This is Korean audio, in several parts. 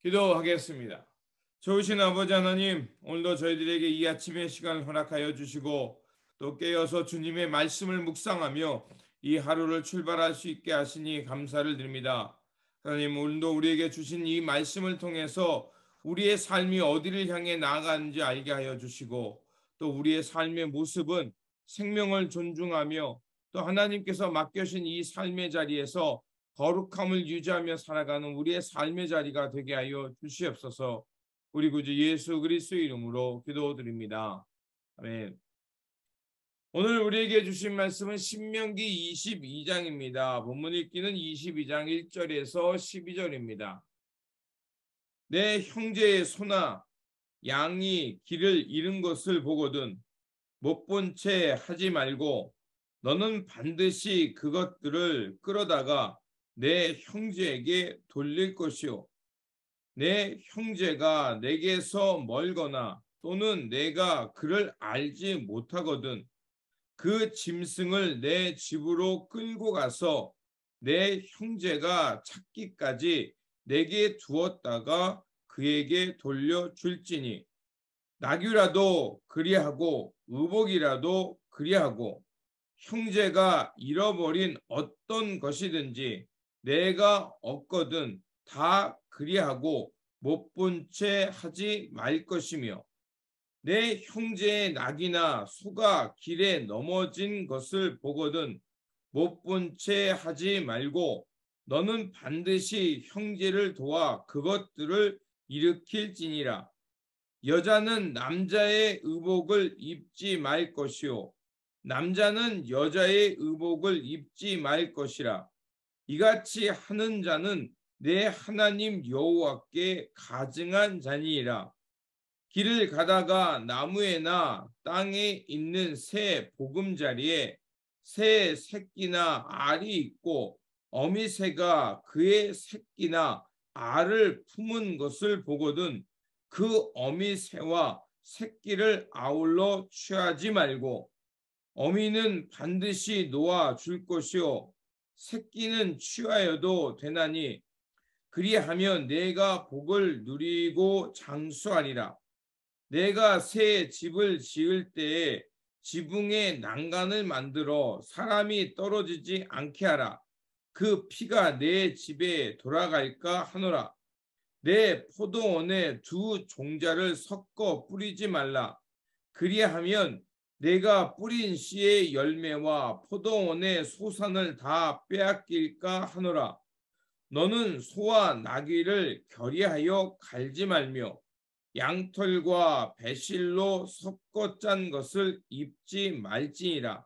기도하겠습니다. 좋으신 아버지 하나님, 오늘도 저희들에게 이 아침의 시간을 허락하여 주시고 또 깨어서 주님의 말씀을 묵상하며 이 하루를 출발할 수 있게 하시니 감사를 드립니다. 하나님, 오늘도 우리에게 주신 이 말씀을 통해서 우리의 삶이 어디를 향해 나아가는지 알게 하여 주시고 또 우리의 삶의 모습은 생명을 존중하며 또 하나님께서 맡겨신 이 삶의 자리에서 거룩함을 유지하며 살아가는 우리의 삶의 자리가 되게 하여 주시옵소서. 우리 구주 예수 그리스도의 이름으로 기도드립니다. 아멘. 오늘 우리에게 주신 말씀은 신명기 22장입니다. 본문 읽기는 22장 1절에서 12절입니다. 내 형제의 소나 양이 길을 잃은 것을 보거든 못 본 채 하지 말고 너는 반드시 그것들을 끌어다가 내 형제에게 돌릴 것이요. 내 형제가 내게서 멀거나 또는 내가 그를 알지 못하거든 그 짐승을 내 집으로 끌고 가서 내 형제가 찾기까지 내게 두었다가 그에게 돌려줄지니 나귀라도 그리하고 의복이라도 그리하고 형제가 잃어버린 어떤 것이든지 내가 얻거든 다 그리하고 못 본 채 하지 말 것이며 내 형제의 낙이나 소가 길에 넘어진 것을 보거든 못 본 채 하지 말고 너는 반드시 형제를 도와 그것들을 일으킬지니라. 여자는 남자의 의복을 입지 말 것이요 남자는 여자의 의복을 입지 말 것이라. 이같이 하는 자는 내 하나님 여호와께 가증한 자니라. 길을 가다가 나무에나 땅에 있는 새 보금자리에 새 새끼나 알이 있고 어미새가 그의 새끼나 알을 품은 것을 보거든 그 어미새와 새끼를 아울러 취하지 말고 어미는 반드시 놓아 줄 것이요 새끼는 취하여도 되나니 그리하면 내가 복을 누리고 장수하리라. 내가 새 집을 지을 때에 지붕에 난간을 만들어 사람이 떨어지지 않게 하라. 그 피가 내 집에 돌아갈까 하노라. 내 포도원에 두 종자를 섞어 뿌리지 말라. 그리하면 내가 뿌린 씨의 열매와 포도원의 소산을 다 빼앗길까 하노라. 너는 소와 나귀를 결의하여 갈지 말며 양털과 배실로 섞어 짠 것을 입지 말지니라.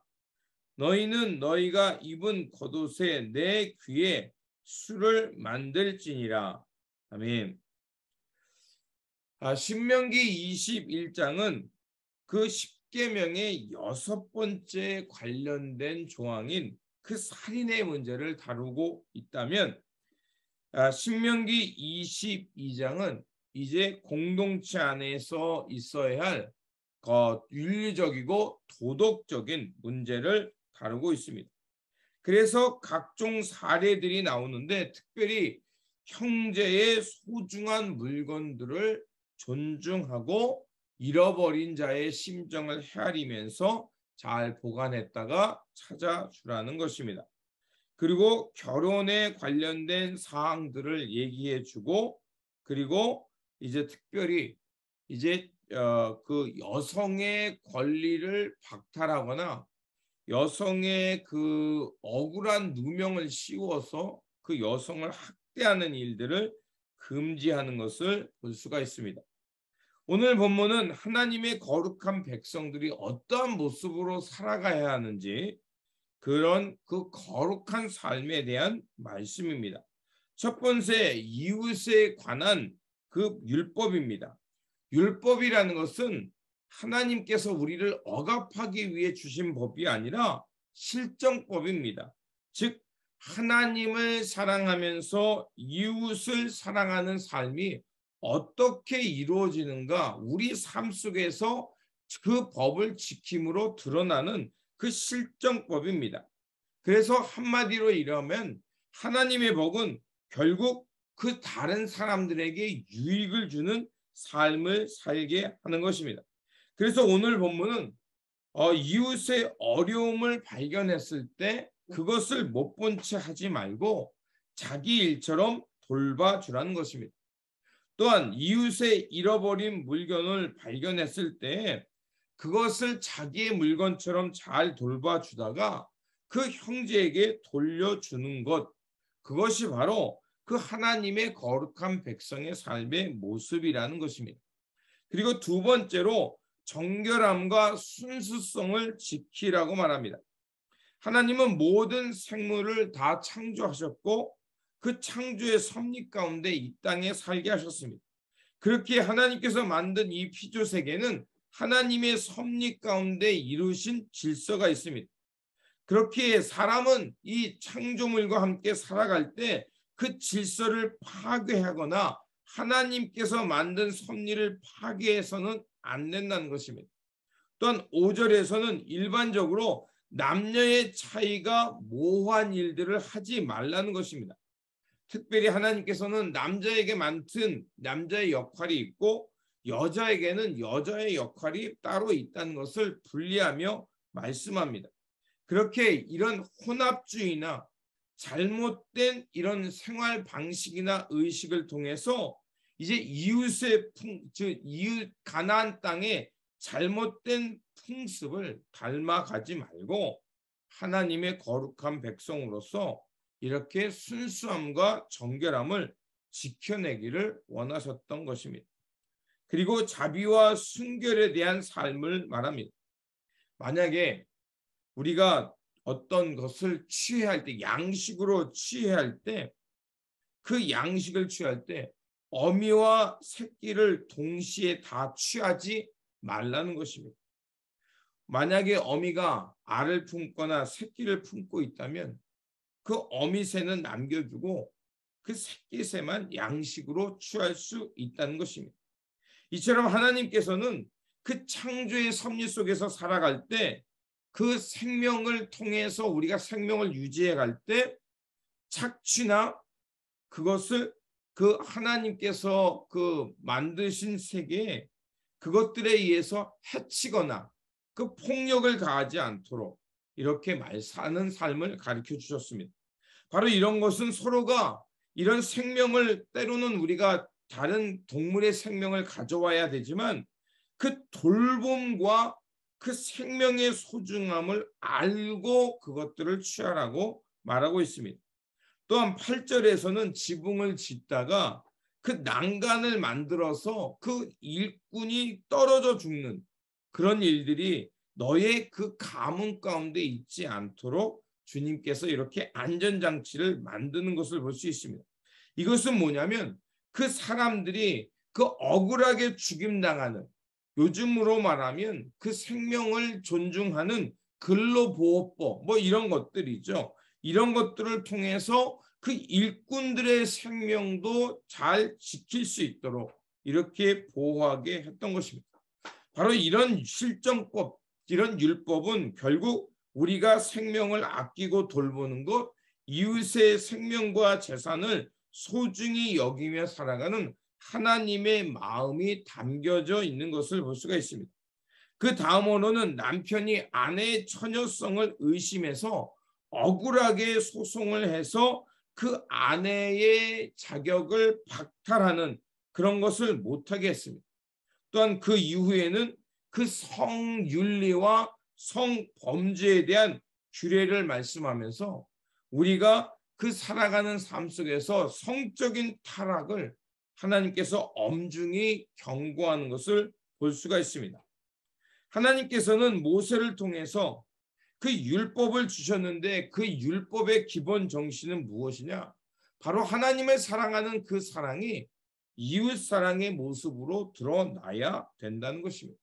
너희는 너희가 입은 겉옷에 내 귀에 술을 만들지니라. 아멘. 신명기 21장은 그 십계명의 6번째 관련된 조항인 그 살인의 문제를 다루고 있다면 신명기 22장은 이제 공동체 안에서 있어야 할 윤리적이고 도덕적인 문제를 다루고 있습니다. 그래서 각종 사례들이 나오는데 특별히 형제의 소중한 물건들을 존중하고 잃어버린 자의 심정을 헤아리면서 잘 보관했다가 찾아주라는 것입니다. 그리고 결혼에 관련된 사항들을 얘기해주고 그리고 이제 특별히 이제 그 여성의 권리를 박탈하거나 여성의 그 억울한 누명을 씌워서 그 여성을 학대하는 일들을 금지하는 것을 볼 수가 있습니다. 오늘 본문은 하나님의 거룩한 백성들이 어떠한 모습으로 살아가야 하는지 그런 그 거룩한 삶에 대한 말씀입니다. 첫 번째, 이웃에 관한 그 율법입니다. 율법이라는 것은 하나님께서 우리를 억압하기 위해 주신 법이 아니라 실정법입니다. 즉 하나님을 사랑하면서 이웃을 사랑하는 삶이 어떻게 이루어지는가 우리 삶 속에서 그 법을 지킴으로 드러나는 그 실정법입니다. 그래서 한마디로 이러면 하나님의 복은 결국 그 다른 사람들에게 유익을 주는 삶을 살게 하는 것입니다. 그래서 오늘 본문은 이웃의 어려움을 발견했을 때 그것을 못 본 채 하지 말고 자기 일처럼 돌봐주라는 것입니다. 또한 이웃의 잃어버린 물건을 발견했을 때 그것을 자기의 물건처럼 잘 돌봐주다가 그 형제에게 돌려주는 것, 그것이 바로 그 하나님의 거룩한 백성의 삶의 모습이라는 것입니다. 그리고 두 번째로 정결함과 순수성을 지키라고 말합니다. 하나님은 모든 생물을 다 창조하셨고 그 창조의 섭리 가운데 이 땅에 살게 하셨습니다. 그렇게 하나님께서 만든 이 피조 세계는 하나님의 섭리 가운데 이루신 질서가 있습니다. 그렇게 사람은 이 창조물과 함께 살아갈 때 그 질서를 파괴하거나 하나님께서 만든 섭리를 파괴해서는 안 된다는 것입니다. 또한 5절에서는 일반적으로 남녀의 차이가 모호한 일들을 하지 말라는 것입니다. 특별히 하나님께서는 남자에게 맡은 남자의 역할이 있고 여자에게는 여자의 역할이 따로 있다는 것을 분리하며 말씀합니다. 그렇게 이런 혼합주의나 잘못된 이런 생활 방식이나 의식을 통해서 이제 이웃의 즉 이웃 가나안 땅의 잘못된 풍습을 닮아가지 말고 하나님의 거룩한 백성으로서 이렇게 순수함과 정결함을 지켜내기를 원하셨던 것입니다. 그리고 자비와 순결에 대한 삶을 말합니다. 만약에 우리가 어떤 것을 취해야 할 때, 양식으로 취해야 할 때, 그 양식을 취할 때 어미와 새끼를 동시에 다 취하지 말라는 것입니다. 만약에 어미가 알을 품거나 새끼를 품고 있다면 그 어미새는 남겨두고 그 새끼새만 양식으로 취할 수 있다는 것입니다. 이처럼 하나님께서는 그 창조의 섭리 속에서 살아갈 때 그 생명을 통해서 우리가 생명을 유지해 갈 때 착취나 그것을 그 하나님께서 그 만드신 세계에 그것들에 의해서 해치거나 그 폭력을 가하지 않도록 이렇게 사는 삶을 가르쳐 주셨습니다. 바로 이런 것은 서로가 이런 생명을 때로는 우리가 다른 동물의 생명을 가져와야 되지만 그 돌봄과 그 생명의 소중함을 알고 그것들을 취하라고 말하고 있습니다. 또한 8절에서는 지붕을 짓다가 그 난간을 만들어서 그 일꾼이 떨어져 죽는 그런 일들이 너의 그 가문 가운데 있지 않도록 주님께서 이렇게 안전장치를 만드는 것을 볼 수 있습니다. 이것은 뭐냐면 그 사람들이 그 억울하게 죽임당하는, 요즘으로 말하면 그 생명을 존중하는 근로보호법 뭐 이런 것들이죠. 이런 것들을 통해서 그 일꾼들의 생명도 잘 지킬 수 있도록 이렇게 보호하게 했던 것입니다. 바로 이런 실정법, 이런 율법은 결국 우리가 생명을 아끼고 돌보는 것, 이웃의 생명과 재산을 소중히 여기며 살아가는 하나님의 마음이 담겨져 있는 것을 볼 수가 있습니다. 그 다음으로는 남편이 아내의 처녀성을 의심해서 억울하게 소송을 해서 그 아내의 자격을 박탈하는 그런 것을 못하게 했습니다. 또한 그 이후에는 그 성윤리와 성범죄에 대한 규례를 말씀하면서 우리가 그 살아가는 삶 속에서 성적인 타락을 하나님께서 엄중히 경고하는 것을 볼 수가 있습니다. 하나님께서는 모세를 통해서 그 율법을 주셨는데 그 율법의 기본 정신은 무엇이냐? 바로 하나님을 사랑하는 그 사랑이 이웃 사랑의 모습으로 드러나야 된다는 것입니다.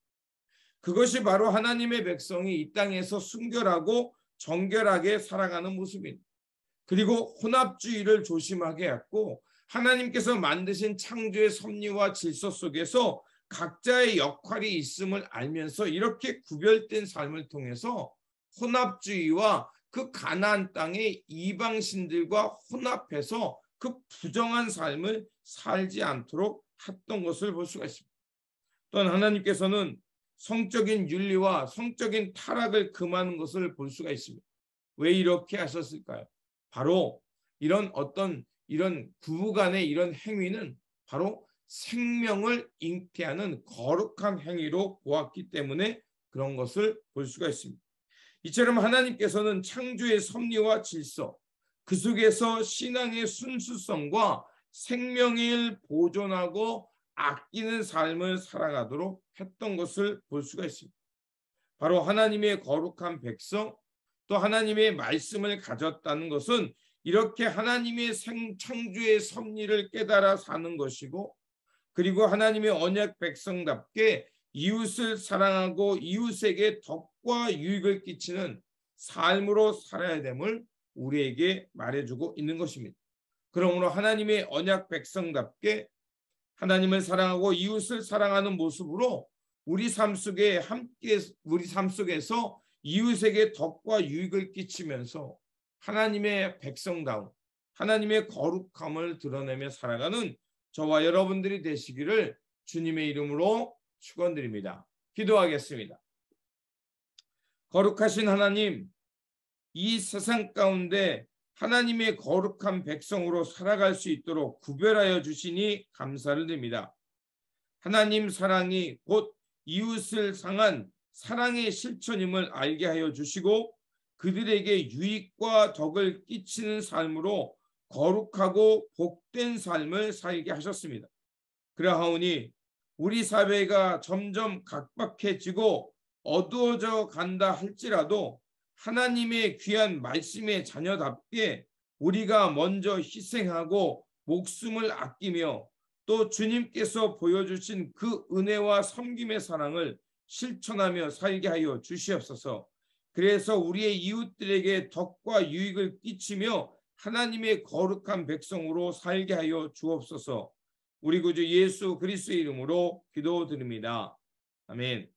그것이 바로 하나님의 백성이 이 땅에서 순결하고 정결하게 살아가는 모습입니다. 그리고 혼합주의를 조심하게 했고 하나님께서 만드신 창조의 섭리와 질서 속에서 각자의 역할이 있음을 알면서 이렇게 구별된 삶을 통해서 혼합주의와 그 가나안 땅의 이방신들과 혼합해서 그 부정한 삶을 살지 않도록 했던 것을 볼 수가 있습니다. 또한 하나님께서는 성적인 윤리와 성적인 타락을 금하는 것을 볼 수가 있습니다. 왜 이렇게 하셨을까요? 바로 이런 부부간의 이런 행위는 바로 생명을 잉태하는 거룩한 행위로 보았기 때문에 그런 것을 볼 수가 있습니다. 이처럼 하나님께서는 창조의 섭리와 질서, 그 속에서 신앙의 순수성과 생명을 보존하고 아끼는 삶을 살아가도록 했던 것을 볼 수가 있습니다. 바로 하나님의 거룩한 백성, 또 하나님의 말씀을 가졌다는 것은 이렇게 하나님의 창조의 섭리를 깨달아 사는 것이고, 그리고 하나님의 언약 백성답게 이웃을 사랑하고 이웃에게 덕과 유익을 끼치는 삶으로 살아야 됨을 우리에게 말해주고 있는 것입니다. 그러므로 하나님의 언약 백성답게 하나님을 사랑하고 이웃을 사랑하는 모습으로 우리 삶 속에서 이웃에게 덕과 유익을 끼치면서 하나님의 백성다움, 하나님의 거룩함을 드러내며 살아가는 저와 여러분들이 되시기를 주님의 이름으로 축원드립니다. 기도하겠습니다. 거룩하신 하나님, 이 세상 가운데 하나님의 거룩한 백성으로 살아갈 수 있도록 구별하여 주시니 감사를 드립니다. 하나님 사랑이 곧 이웃을 향한 사랑의 실천임을 알게 하여 주시고 그들에게 유익과 덕을 끼치는 삶으로 거룩하고 복된 삶을 살게 하셨습니다. 그러하오니 우리 사회가 점점 각박해지고 어두워져 간다 할지라도 하나님의 귀한 말씀의 자녀답게 우리가 먼저 희생하고 목숨을 아끼며 또 주님께서 보여주신 그 은혜와 섬김의 사랑을 실천하며 살게 하여 주시옵소서. 그래서 우리의 이웃들에게 덕과 유익을 끼치며 하나님의 거룩한 백성으로 살게 하여 주옵소서. 우리 구주 예수 그리스도의 이름으로 기도드립니다. 아멘.